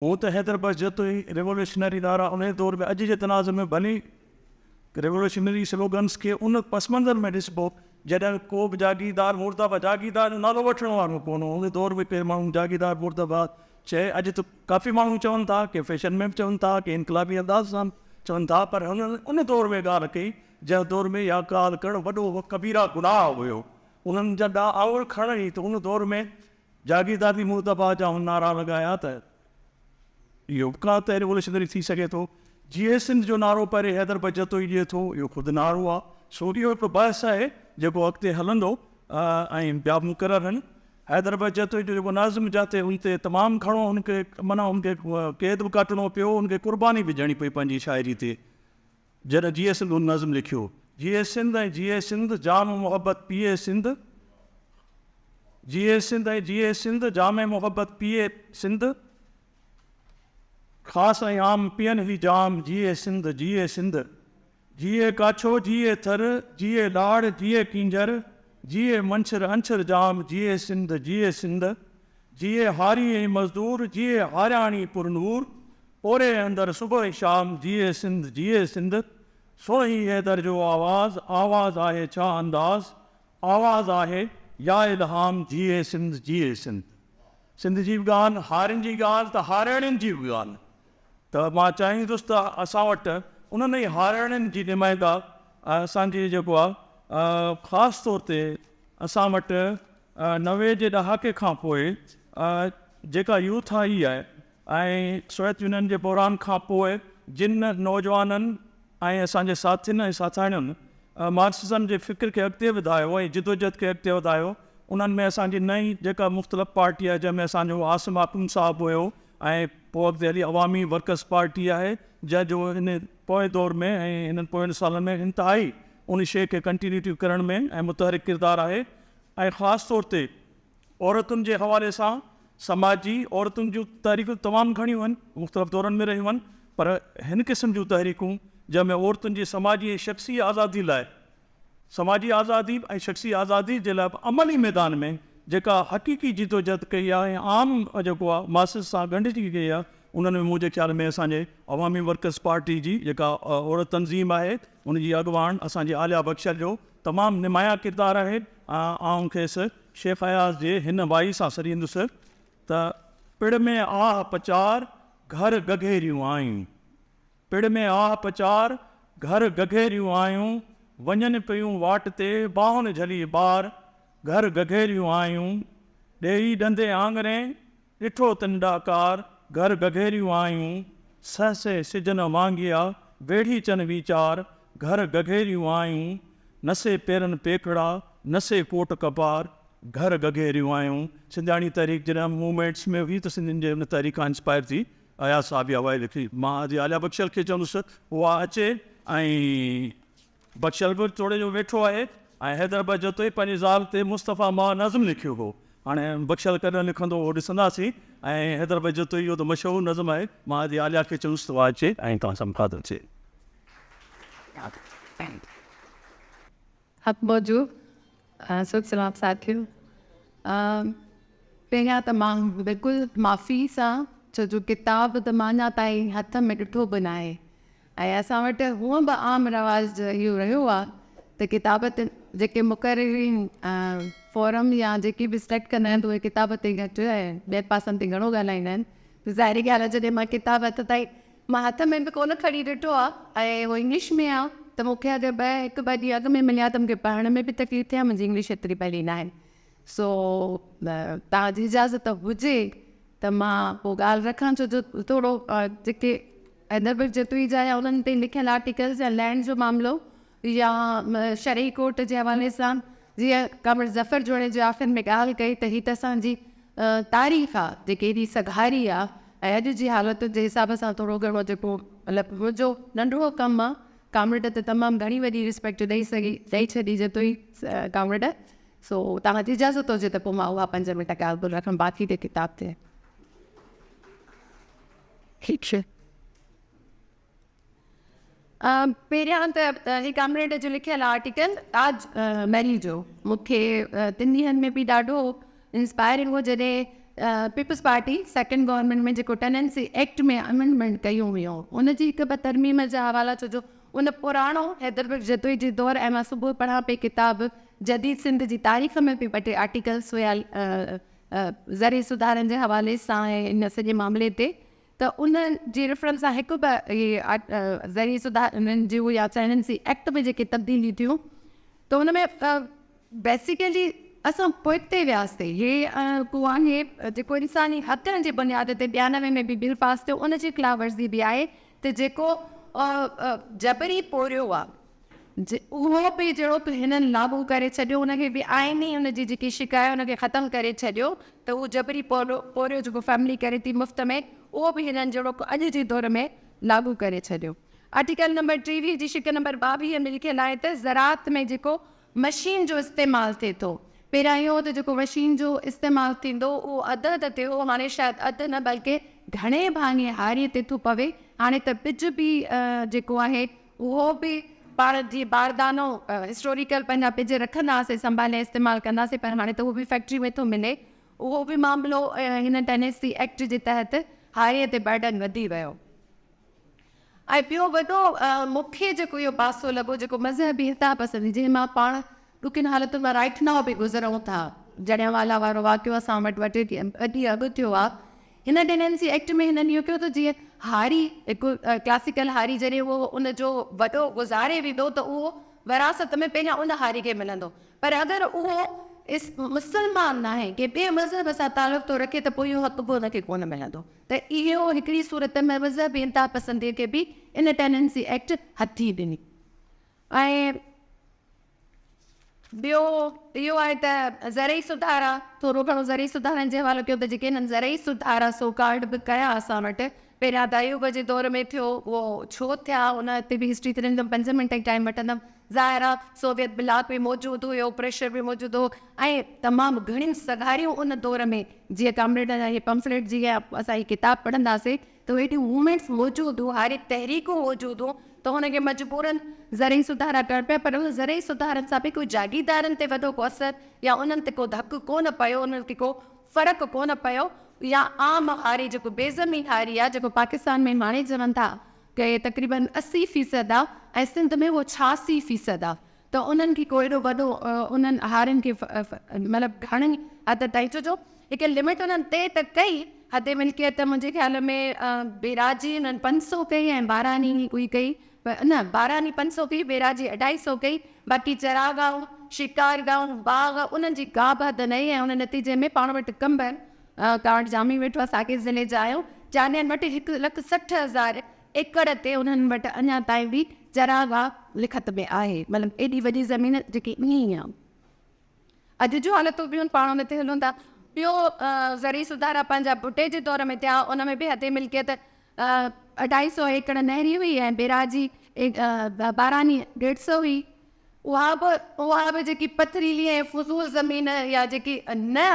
हूँ तो हैदराबाद जतो ही रेवोल्यूशनरी नारा उन दौर में अॼु जे तनाज़ में भली रेवोल्यूशनरी स्लोगन्स के उन पस मंज़र में ॾिसबो जॾहिं को बि जागीरदार मुर्दाबाद जागीरदार जो नालो वठण वारो कोन हो। उन दौर में के माण्हू जागीरदार मुर्दाबाद चए, अॼु त काफ़ी माण्हू चवनि था कि फैशन में बि चवनि था कि इनकलाबी अंदाज़ सां चवनि था, पर हुन उन दौर में ॻाल्हि कई जंहिं दौर में इहा ॻाल्हि करणु वॾो कबीरा गुनाह हुयो। उन्हनि जा आउर खणणी त उन दौर में जागीरदारी मुर्दाबाद जा नारा लॻाया त इहो का त रेवोल्यूशनरी थी सघे थो। जीअं सिंध जो नारो पहिरें हैदराबाद जतो ई ॾिए थो, इहो ख़ुदि नारो आहे। सो इहो हिकिड़ो बहस आहे जेको अॻिते हलंदो ऐं ॿिया बि मुक़रर आहिनि। हैदराबाद जतो जो जेको नाज़िम जाते उन ते तमामु घणो हुनखे माना हुनखे क़ैद बि काटणो पियो, हुनखे क़ुर्बानी बि ॾियणी पई पंहिंजी शाइरी ते। जॾहिं जीअं सिंध हुन नज़िम लिखियो, जीअं सिंध ऐं जीअं सिंध जाम मुहबत पिए सिंध, जीअं सिंध ऐं जीअं सिंध जाम मुहबत पिए सिंध, ख़ासि ऐं आम पियनि ही जाम जीअं सिंध जीअं सिंध, जीअं काछो जीअं थर जीअं लाड़ जीअं कींजर, जीअं मंछर अंछर जाम जीअं सिंध जीअं सिंध, जीअं हारी ऐं मज़दूर जीअं हारियाणी पुरनूर, ओरे अंदरि सुबुह शाम जीअं सिंध जीअं सिंध, सोही हैदर जो आवाज़ आवाज़ आहे छा अंदाज़, आवाज़ आहे या इल्हाम जीअं सिंध जीअं सिंध। सिंध जी बि ॻाल्हि, हारियुनि जी ॻाल्हि त हारियाणियुनि जी बि ॻाल्हि। त मां चाहींदुसि त असां वटि उन्हनि ई हारियाणियुनि जी नुमाइंदा असांजी जेको आहे ख़ासि तौर ते असां वटि 90 जे ॾहाके खां पोइ जेका यूथ आई आहे ऐं सोवियत यूनियन जे बहिरान खां पोइ जिन नौजवाननि ऐं असांजे साथियुनि ऐं साथाणियुनि मार्क्सिज़म जे फ़िक्र खे अॻिते वधायो ऐं जिदोजहद खे अॻिते वधायो, उन्हनि में असांजी नई जेका मुख़्तलिफ़ पार्टी आहे जंहिंमें असांजो आसिम आकुम साहिबु हुयो ऐं पोइ अॻिते हली अवामी वर्कर्स पार्टी आहे जंहिंजो हिन पोएं दौर में ऐं हिननि पोयनि सालनि में इंतिहाई उन शइ खे कंटिन्यूटी करण में ऐं मुतहरिक किरदारु आहे। ऐं ख़ासि तौर ते औरतुनि जे हवाले सां समाजी औरतुनि जूं तहरीकूं तमामु घणियूं आहिनि, मुख़्तलिफ़ दौरनि में रहियूं आहिनि, पर हिन क़िस्म जूं तहरीकूं जंहिंमें औरतुनि जी समाजी ऐं शख़्सी आज़ादी लाइ, समाजी आज़ादी ऐं शख़्सी आज़ादी जे लाइ अमली मैदान में जेका हक़ीक़ी जिदोजहद कई आहे ऐं आम जेको आहे मासिस सां गंढिजी कई आहे, उन्हनि में मुंहिंजे ख्याल में असांजे अवामी वर्कर्स पार्टी जी जेका औरत तंज़ीम आहे उनजी अॻुवान असांजी आलिया बख्शल जो तमामु निमाया किरदारु आहे। आउं खेसि शेख अयाज़ जे हिन वाई सां सरींदुसि त पिड़ में आह पचार घर गघेरियूं आयूं, पिड़ में आह पचार घर गघेरियूं आयूं, वञनि पियूं वाट ते बाहुनि झली ॿार, घर गघेरियूं आयूं, ॾेई ॾंदे आंगरे ॾिठो तिन ॾाकार, घर गघेरियूं आयूं, सहसे सिजन वांगिया वेढ़ी चन वीचार, घर गघेरियूं आयूं, नसे पेरनि पेकड़ा नसे कोट कपार, घर गघेरियूं आयूं। सिंधियाणी तहरीक जॾहिं मूवमेंट्स में हुई त सिंधियुनि जे हुन तहरीक खां इंस्पायर थी अयाज़ साहब इहा वाई लिखी। मां अॼु आलिया बख्शल खे चवंदुसि उहा अचे, ऐं बख्शल बि थोरे जो वेठो आहे ऐं हैदराबाद जतो ई पंहिंजी ज़ाल ते मुस्तफ़ा मां नज़म लिखियो हो। हाणे बख्शल कॾहिं लिखंदो उहो ॾिसंदासीं, ऐं हैदराबाद जतो इहो त मशहूरु नज़म आहे। मां अॼु आलिया खे चवंदुसि त उहा अचे ऐं तव्हां सां मुखातिब अचे। हक़ मौजूद सुख सलाम साथियो, पहिरियां त मां बिल्कुलु माफ़ी सां, छो जो किताब त मां अञा ताईं हथ में ॾिठो बि न आहे ऐं असां वटि हूअं बि आम रवाज़ इहो रहियो आहे त किताब ते जेके मुक़ररीन फोरम या जेकी बि सिलेक्ट कंदा आहिनि त उहे किताब ते घटि ऐं ॿियनि पासनि ते घणो ॻाल्हाईंदा आहिनि। त ज़ाहिरी ॻाल्हि आहे जॾहिं मां किताब हथ ताईं मां हथ में बि कोन खणी ॾिठो आहे ऐं उहो इंग्लिश में आहे त मूंखे अगरि हिकु ॿ ॾींहं अॻु में मिलिया त मूंखे पढ़ण में बि तकलीफ़ थिए, मुंहिंजी इंग्लिश एतिरी भली न आहे। सो तव्हांजी इजाज़त हुजे त मां पोइ ॻाल्हि रखां, छो जो थोरो जेके हैदराबाद जतोई जा या उन्हनि ते लिखियलु आर्टिकल्स या लैंड जो मामिलो या शरई कोर्ट जे हवाले सां, जीअं कामिर ज़फ़र जोड़े जे आख़िर में ॻाल्हि कई त हीअ त असांजी तारीख़ आहे जेकी एॾी सघारी आहे ऐं अॼु जी हालतुनि जे हिसाब सां थोरो घणो जेको मतिलबु मुंहिंजो नंढिड़ो कमु आहे, कामिरेड ते तमामु घणी वॾी रिस्पेक्ट ॾेई छॾी जतोई कामिरेड। सो तव्हांजी इजाज़त हुजे त पोइ मां उहा 5 मिंट ॻाल्हि ॿोल रखां बाक़ी ते किताब ते। पहिरियां त ही कामिरेड जो लिखियलु आर्टिकल ताज मैरी जो मूंखे 3 ॾींहंनि में बि ॾाढो इंस्पायरिंग हो, जॾहिं पीपल्स पार्टी सेकेंड गवर्नमेंट में जेको टेनेंसी एक्ट में अमेंडमेंट कयूं हुयूं उनजी हिकु ॿ तरमीम जा हवाला छो जो उन पुराणो हैदर जदोई जी दौर ऐं मां सुबुह पढ़ां पई किताब जदीद सिंध जी तारीख़ में बि ॿ टे आर्टिकल्स हुया ज़रिए सुधारनि जे हवाले सां ऐं इन सॼे मामले ते त उन जी रेफरेंस सां हिकु ॿ इहे ज़रिए सुधारनि जूं या टेनेंसी एक्ट में जेके तब्दीलियूं थियूं त हुन में बेसिकली असां पोइते वियासीं हे को आहे जेको इंसानी हक़नि जी बुनियाद ते 92 में बि बिल पास थियो उनजी ख़िलाफ़ वर्ज़ी बि आहे त जेको जबरी पोरियो आहे उहो बि जहिड़ो हिननि लागू करे छॾियो उनखे बि आइनी उनजी जेकी शिकायत उनखे ख़तमु करे छॾियो त उहो जबरी पोरियो जेको फैमिली करे थी मुफ़्त में उहो बि हिननि जहिड़ो अॼु जे दौर में लागू करे छॾियो। आर्टिकल नंबर 23 जी शिक नंबर 22 में लिखियलु आहे त ज़राअत में जेको मशीन जो इस्तेमालु थिए थो पहिरियां इहो त जेको मशीन जो इस्तेमालु थींदो उहो अधु त थियो हाणे शायदि अधु न बल्कि घणे भाङे हारीअ ते थो पवे हाणे त ॿिज बि जेको आहे उहो बि पाण जीअं बारदानो हिस्टोरिकल पंहिंजा ॿिज रखंदासीं संभाले इस्तेमालु कंदासीं पर हाणे त उहो बि फैक्ट्री में थो मिले उहो बि मामिलो हिन टेनेंसी एक्ट जे तहत हारीअ ते बर्डन वधी वियो। ऐं ॿियो वॾो मूंखे जेको इहो पासो लॻो जेको मज़हबी हिता पसंदी जंहिं मां पाण ॾुखियुनि हालतुनि मां राइट नाउ बि गुज़रूं था जड़ियांवाला वारो वाक़ियो असां वटि ॾींहुं अॻु थियो आहे हिन टेनेंसी एक्ट में हिननि इहो कयो त जीअं हारी हिकु क्लासिकल हारी जॾहिं उहो उनजो वॾो गुज़ारे वेंदो त उहो विरासत में पहिरियां उन हारी खे मिलंदो पर अगरि उहो मुस्लमान न आहे के ॿिए मज़हब सां तालुक़ थो रखे त पोइ इहो हक़ बि हुनखे कोन मिलंदो त इहो हिकिड़ी सूरत में मज़हबी इंता पसंदीअ खे बि इन टेनेंसी एक्ट हथी ॾिनी। ऐं ॿियो इहो आहे त ज़रई सुधारा थोरो घणो ज़रई सुधारनि जे हवाले कयो त जेके हिननि ज़रई सुधारा सो कार्ड बि कया असां वटि पहिरियां त अयूब जे दौर में थियो उहो छो थिया उन ते बि हिस्ट्री ते ॾींदमि 5 मिंट ई टाइम वठंदमि ज़ाहिर आहे सोवियत ब्लॉक बि मौजूदु हुयो प्रेशर बि मौजूदु हो ऐं तमामु घणियूं सगारियूं उन दौर में जीअं कामरेड जा इहे पम्फलेट जीअं असां हीअ किताबु पढ़ंदासीं त हेॾियूं मूवमेंट्स मौजूदु हुओ हारी तहरीकूं मौजूदु हुओ त हुनखे मजबूरनि ज़रई सुधारा करणु पिया पर उन ज़रई सुधारनि सां बि कोई जागीरदारनि ते वॾो को असरु या उन्हनि ते को धकु कोन पियो उन्हनि खे को फ़र्क़ु कोन पियो या आम हारी जेको बेज़मीन हारी आहे जेको पाकिस्तान में हाणे चवनि था कि तक़रीबन 80% आहे ऐं सिंध में उहो 86% आहे त उन्हनि खे को एॾो वॾो उन्हनि हारियुनि खे मतिलबु घणनि हद ताईं छो जो हिकु लिमिट उन्हनि तय त कई हद मिल्कियत मुंहिंजे ख़्याल में बेराजी उन्हनि 500 कई ऐं बारानी कोई कई न बारानी 500 कई बेराजी 250 कई बाक़ी चरागांव शिकारगांव बाग उन्हनि जी का बि हद न ऐं उन नतीजे में पाण वटि कंबर कार्ड जामी वेठो आहे साकेत ज़िले जा आहियूं जानियनि वटि 1,60,000 एकड़ ते उन्हनि वटि अञा ताईं बि चरागाह लिखत में आहे मतिलबु एॾी वॾी ज़मीन जेकी ईअं आहे अॼु जूं हालतूं ॿियूं पाण हुन ते हलूं था। ॿियो ज़री सुधारा पंहिंजा बुटे जे दौर में थिया उन में बि हद मिल्कियत 250 एकड़ नहरी हुई ऐं बेराजी बारानी 150 हुई उहा बि जेकी पथरीली ऐं फज़ूल ज़मीन या जेकी न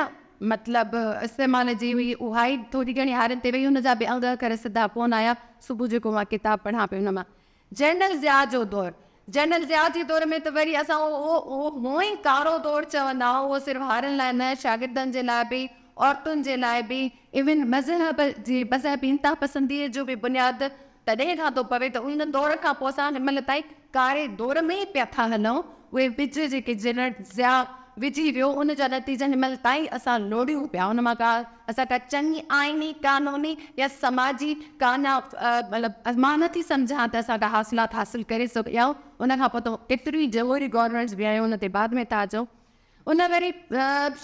मतिलबु इस्तेमाल जी हुई उहा ई थोरी घणी हारनि ते वई हुनजा बि अंग करे सिधा कोन आया सुबुह जेको मां किताबु पढ़ां पई हुन मां जनरल ज़िया जो दौरु जनरल ज़िया जे दौर में त वरी असां उहो ई कारो दौरु चवंदा आहियूं उहो सिर्फ़ु हारनि लाइ न शागिर्दनि जे लाइ बि औरतुनि जे लाइ बि इवन मज़हबी इंता पसंदीअ जो बि बुनियादु तॾहिं खां थो पवे त उन दौर खां पोइ असां हिन महिल ताईं कारे दौर में ई पिया था हलूं उहे ॿिज जेके जनरल ज़िया विझी वियो उन जा नतीजा हिन महिल ताईं असां लोड़ियूं पिया उन मां असां का चङी आइनी कानूनी या समाजी काना मतिलबु मां नथी सम्झां त असां का हासिलात हासिलु करे सघिया उन खां पोइ त केतिरियूं जमहूरी गवर्नमेंट्स बि आहियूं उन ते बाद में था अचूं उन वरी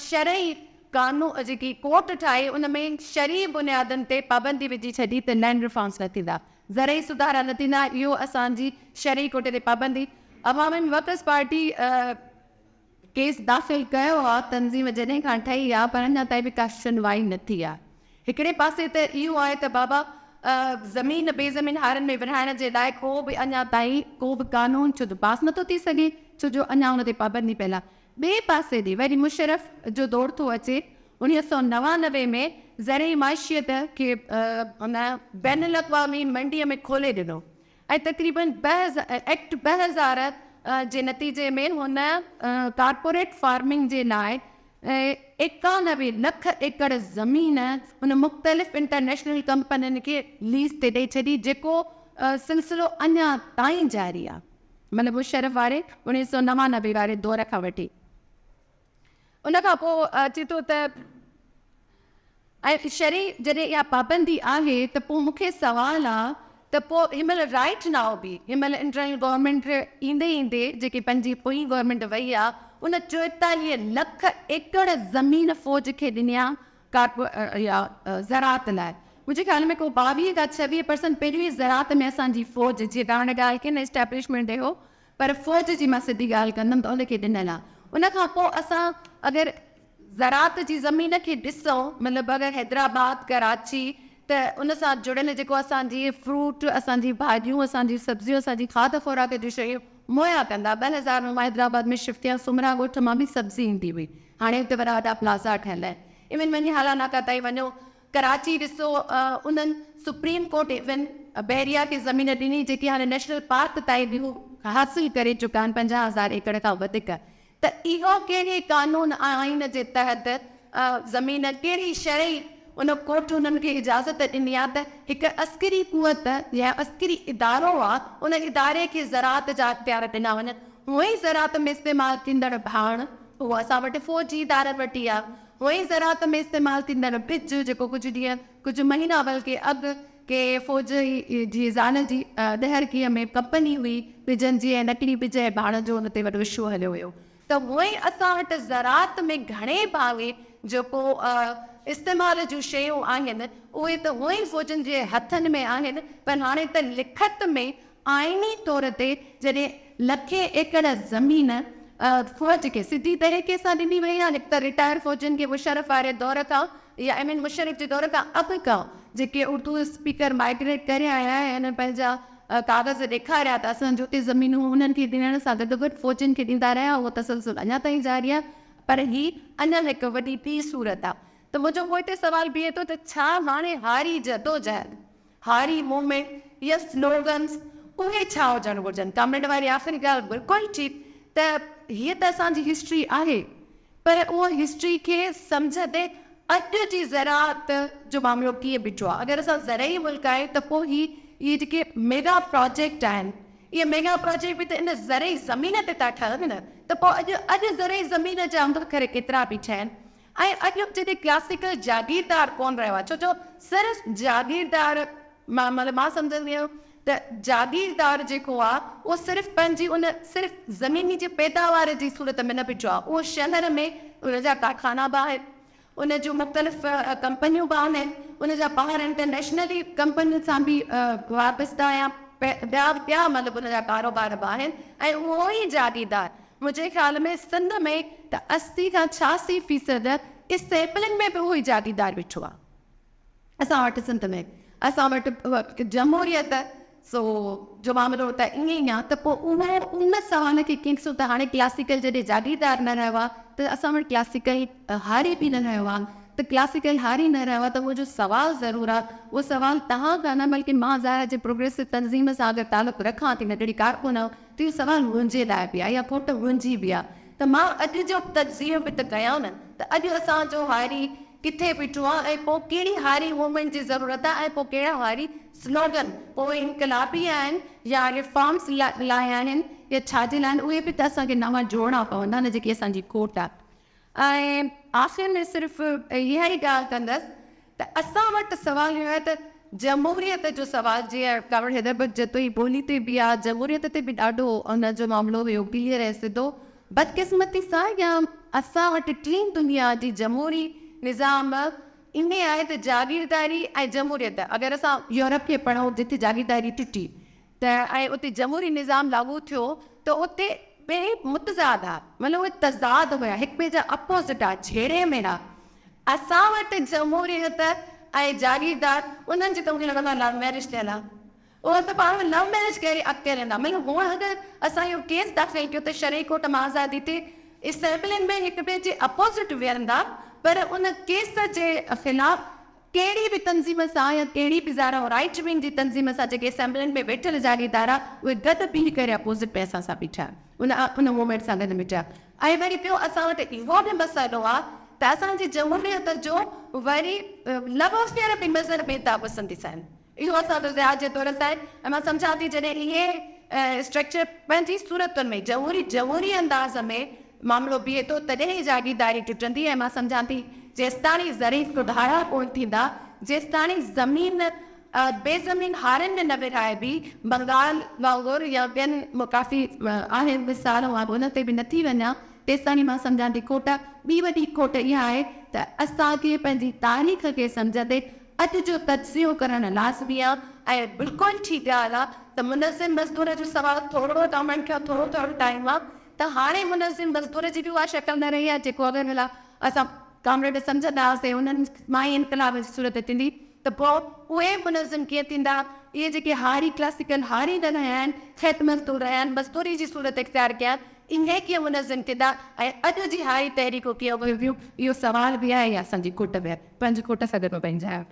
शरई कानून जेकी कोर्ट ठाही उन में शरी बुनियादनि ते पाबंदी विझी छॾी त लैंड रिफॉर्म्स न थींदा ज़रई सुधारा न थींदा इहो असांजी शरी कोर्ट ते पाबंदी अवामी वक़्स पार्टी केस दाख़िल कयो आहे तंज़ीम जॾहिं खां ठही आहे पर अञा ताईं बि का सुनवाई न थी आहे। हिकिड़े पासे त इहो आहे त बाबा ज़मीन बेज़मीन हारनि में विरहाइण जे लाइ को बि अञा ताईं को बि कानून छो जो पास नथो थी सघे छो जो अञा हुन ते पाबंदी पयल आहे। ॿिए पासे ॾे वरी मुशरफ जो दौरु थो अचे 1999 में ज़रई माशियत खे हुन बैन अल-अक़वामी मंडीअ में खोले ॾिनो ऐं तक़रीबन 2000 जे नतीजे में हुन कॉर्पोरेट फार्मिंग जे लाइ ऐं 91 लख एकड़ ज़मीन हुन मुख़्तलिफ़ इंटरनेशनल कंपनियुनि खे लीज़ ते ॾेई छॾी, जेको सिलसिलो अञा ताईं जारी आहे, मतिलबु मुशर्रफ वारे 1999 वारे दौर खां वठी। उन खां पोइ अचे थो त ऐं शरी जॾहिं इहा पाबंदी आहे त पोइ मूंखे सुवालु आहे त पोइ हिनमहिल राइट नाउ बि हिनमहिल इंटरनल गवर्नमेंट ईंदे ईंदे जेकी पंहिंजी पोइ गवर्नमेंट वई आहे, उन 44 लख एकड़ ज़मीन फ़ौज खे ॾिनी आहे ज़राअत लाइ। मुंहिंजे ख़्याल में को 22 खां 26% पहिरियों ई ज़राअत में असांजी फ़ौज, जीअं तव्हां ॻाल्हि कई न एस्टेब्लिशमेंट हो, पर फ़ौज जी मां सिधी ॻाल्हि कंदमि त उनखे ॾिनल आहे। उन खां पोइ असां अगरि ज़राअत जी ज़मीन खे ॾिसूं, मतिलबु अगरि हैदराबाद कराची त उन सां जुड़ियल जेको असांजी फ्रूट, असांजी भाॼियूं, असांजी सब्जियूं, असांजी खाद खुराक जूं शयूं मुहैया कंदा। 2000 में मां हैदराबाद में शिफ्ट थिया, सुमरा ॻोठ मां बि सब्ज़ी ईंदी हुई, हाणे हुते वॾा वॾा प्लाज़ा ठहियल आहिनि। इवन वञी हालानाका ताईं वञो, कराची ॾिसो, उन्हनि सुप्रीम कोर्ट इवन बैरिया खे ज़मीन ॾिनी जेकी हाणे नेशनल पार्क ताईं बि हू हासिलु करे चुका आहिनि, 50,000 एकड़ खां वधीक। त इहो कहिड़े कानून आइन जे तहत ज़मीन, कहिड़ी शरई उन कोर्ट उन्हनि खे इजाज़त ॾिनी आहे त हिकु अस्करी कुवत या अस्करी इदारो आहे, उन इदारे खे ज़राअत जा इख्तियार ॾिना वञनि। हूअं ई ज़राअत में इस्तेमालु थींदड़ भाण उहो असां वटि फ़ौजी इदारनि वटि आहे। हूअं ई ज़राअत में इस्तेमालु थींदड़ बिज, जेको कुझु ॾींहं कुझु महीना बल्कि अॻु के फ़ौज जी ज़ाल जी ॾहरकीअ में कंपनी हुई बिजनि जी, ऐं नकली बिज ऐं भाण जो हुन ते वॾो इशू हलियो हुयो। त हूअं ई असां वटि ज़राअत में घणे भावे जेको इस्तेमाल जूं शयूं आहिनि उहे त हूअं ई फ़ौजनि जे हथनि में आहिनि, पर हाणे त लिखत में आइनी तौर ते जॾहिं लखे एकड़ ज़मीन फ़ौज खे सिधी तरीक़े सां ॾिनी वई आहे, हिकु त रिटायर फ़ौजनि खे मुशर्रफ वारे दौर खां या मुशर्रफ जे दौर खां अॻु खां जेके उर्दू स्पीकर माइग्रेट करे आया आहिनि, पंहिंजा कागज़ ॾेखारिया त असांजो हुते ज़मीनूं उन्हनि खे ॾियण सां गॾु गॾु फ़ौजनि खे ॾींदा रहिया, उहो तसलसल अञा ताईं जारी आहे। पर ही अञा हिकु वॾी ॿी सूरत आहे। त मुंहिंजो पोइ हिते सुवालु बीहे थो त छा हाणे हारी जदोजहद, हारी मूवमेंट या स्लोगन्स उहे छा हुजणु घुरिजनि? कमेंट वारी आख़िरी ॻाल्हि बिल्कुलु ठीकु, त हीअ त असांजी हिस्ट्री आहे, पर उहा हिस्ट्री खे सम्झंदे अॼु जी ज़राअत जो मामिलो कीअं बीठो आहे। अगरि असां ज़रई मुल्क आहे त पोइ इहे जेके मेगा प्रोजेक्ट आहिनि, इहे मेगा प्रोजेक्ट बि त इन ज़रई ज़मीन ते था ठहनि न, त पोइ अॼु ज़रई ज़मीन जा मुख़र केतिरा बीठा आहिनि। ऐं अॼु जॾहिं क्लासिकल जागीरदार कोन रहियो आहे, छो जो सिर्फ़ु जागीरदार मां सम्झंदी आहियां त जागीरदार जेको आहे उहो सिर्फ़ु पंहिंजी उन सिर्फ़ु ज़मीनी जी पैदावार जी सूरत में न बीठो आहे, उहो शहर में उन जा कारखाना बि आहिनि, उन जूं मुख़्तलिफ़ कंपनियूं बि आहिनि, उन जा ॿाहिरि इंटरनेशनली कंपनियुनि सां बि वाबस्ता या ॿिया मतिलबु उन जा कारोबार बि आहिनि। ऐं उहो ई जागीरदार मुंहिंजे ख़्याल में सिंध में त 80 खां 86% इस्तेबलिंग में बि उहो ई जागीरदार बीठो आहे। असां वटि सिंध में असां वटि जमहूरियत सो जो मामिलो त ईअं ई आहे। त पोइ उन सवाल खे कीअं त हाणे क्लासिकल जॾहिं जागीरदार न रहियो आहे त असां वटि क्लासिकल हारी बि न रहियो आहे, त क्लासिकल हारी न रहियो आहे, त मुंहिंजो सुवालु ज़रूरु आहे, उहो सुवालु तव्हां कान बल्कि मां ज़ाहिर जे प्रोग्रेसिव तंज़ीम सां अगरि तालुक़ु रखां थी, नंढड़ी कारकुन आहियां, त इहो सुवालु मुंहिंजे लाइ बि आहे या खोट मुंहिंजी बि आहे। त मां अॼु जो तज़ीम बि त कयां न, त अॼु असांजो हारी किथे बीठो आहे, ऐं पोइ कहिड़ी हारी मूवमेंट जी ज़रूरत आहे, ऐं पोइ कहिड़ा हारी स्लोगन पोइ इनकलाबी आहिनि या रिफॉर्म्स लाइ आहिनि या छाजे लाइ आहिनि, उहे बि त असांखे नवां जोड़ना पवंदा न, जेकी असांजी खोट आहे। ऐं आख़िर में सिर्फ़ु इहा ई ॻाल्हि कंदसि त असां वटि सुवालु इहो आहे त जमहूरियत जो सुवालु, जीअं कावड़ हैदरबग जतोई ॿोली ते बि आहे, जमहूरियत ते बि ॾाढो उन जो मामिलो हुयो क्लियर ऐं सिधो। बदकिस्मती सां या असां वटि टीं दुनिया जी जमहूरी निज़ाम इन आहे त जागीरदारी ऐं जमहूरियत, अगरि असां यूरोप खे पढ़ूं जिथे जागीरदारी टुटी त ऐं उते जमहूरी निज़ाम लागू थियो, त उते ॿई मुतज़ाद आहे, मतिलबु उहे तज़ाद हुया, हिक ॿिए जा अपोज़िट आहे, झेड़े में आहे। असां वटि जमहूरियत ऐं जागीरदार उन्हनि जी त मूंखे लॻंदो आहे लव मैरिज थियल आहे, उहो त पाण में लव मैरिज करे अॻिते वेंदा। मतिलबु हूअं अगरि असां इहो केस दाख़िल कयो त शरई कोर्ट मां आज़ादी ते इस्तेबलिंग में हिक ॿिए जे अपोज़िट वेहंदा, पर उन केस जे ख़िलाफ़ कहिड़ी बि तंज़ीम सां या कहिड़ी बि ज़ारा राइट विंग जी तंज़ीम सां जेके असेंबलिन में वेठल जागीरदार आहे, उहे गॾु बीह करे अपोज़िट में असां सां बीठा, उन मूवमेंट सां गॾु बीठा। ऐं वरी ॿियो असां वटि इहो बि मसइलो आहे त असांजी जमहूरियत जो वरी लवोफेयर बि नज़र में था पसंदि ॾिसनि। इहो असांजो ज़िया जे तौर सां ऐं मां सम्झां थी जॾहिं इहे स्ट्रक्चर पंहिंजी सूरतुनि में जमहूरी अंदाज़ में मामिलो बीहे थो तॾहिं ई जागीरदारी टुटंदी। ऐं मां सम्झां थी जेसिताणी ज़री सुधारा कोन थींदा, जेसिताणी ज़मीन बेज़मीन हारनि में न विराइबी, बंगाल वांगुरु या ॿियनि काफ़ी आहिनि मिसाल वांगुरु उन ते बि न थी वञा, तेसिताणी मां सम्झां थी खोट। ॿी वॾी खोट इहा आहे त असांखे पंहिंजी तारीख़ खे सम्झंदे अॼु जो तजियो करणु लाज़मी आहे। ऐं बिल्कुलु ठीकु ॻाल्हि आहे त मुनज़िम मज़दूर जो सवालु थोरो गवर्नमेंट खे थोरो टाइम आहे त हाणे मुनज़िम मज़दूर जी बि उहा शक्ल न रही आहे जेको अगरि भला असां कामरेड सम्झंदा हुआसीं उन्हनि मां ई इनकलाब जी सूरत थींदी त पोइ उहे मुनज़िम कीअं थींदा। इहे जेके हारी क्लासिकल हारी न रहिया आहिनि, ख़ैत मज़दूर रहिया आहिनि, मज़दूरी जी सूरत इख़्तियार कया आहिनि, इहे कीअं मुनज़िम थींदा ऐं अॼु जी हारी तहरीकूं कीअं उभिरियूं, इहो सवाल बि आहे या असांजी खोट बि आहे। पंहिंजी खोट सां गॾु पंहिंजा